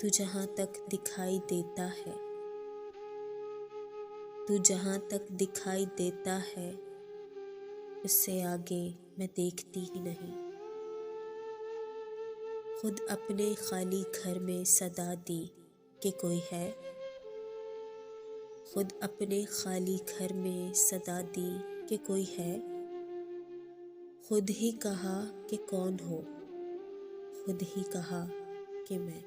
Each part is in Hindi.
तू जहाँ तक दिखाई देता है, तू जहाँ तक दिखाई देता है, उससे आगे मैं देखती ही नहीं। खुद अपने खाली घर में सदा दी कि कोई है, खुद अपने खाली घर में सदा दी कि कोई है। खुद ही कहा कि कौन हो, खुद ही कहा कि मैं।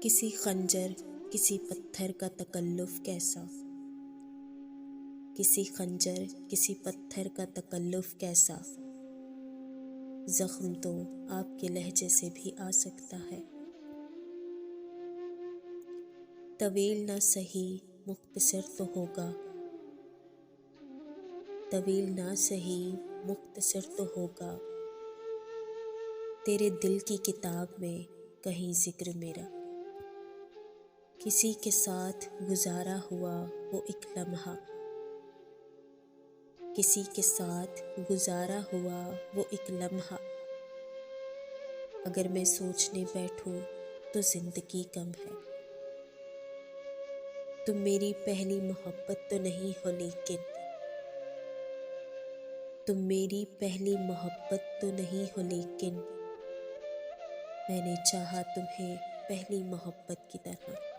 किसी खंजर किसी पत्थर का तकल्लुफ़ कैसा, किसी खंजर किसी पत्थर का तकल्लुफ़ कैसा। ज़ख्म तो आपके लहजे से भी आ सकता है। तवील ना सही मुख्तसर तो होगा, तवील ना सही मुख्तसर तो होगा। तेरे दिल की किताब में कहीं जिक्र मेरा, किसी के साथ गुजारा हुआ वो एक लम्हा, किसी के साथ गुजारा हुआ वो एक लम्हा। अगर मैं सोचने बैठूं तो जिंदगी कम है। तुम मेरी पहली मोहब्बत तो नहीं हो, लेकिन तुम मेरी पहली मोहब्बत तो नहीं हो, लेकिन मैंने चाहा तुम्हें पहली मोहब्बत की तरह।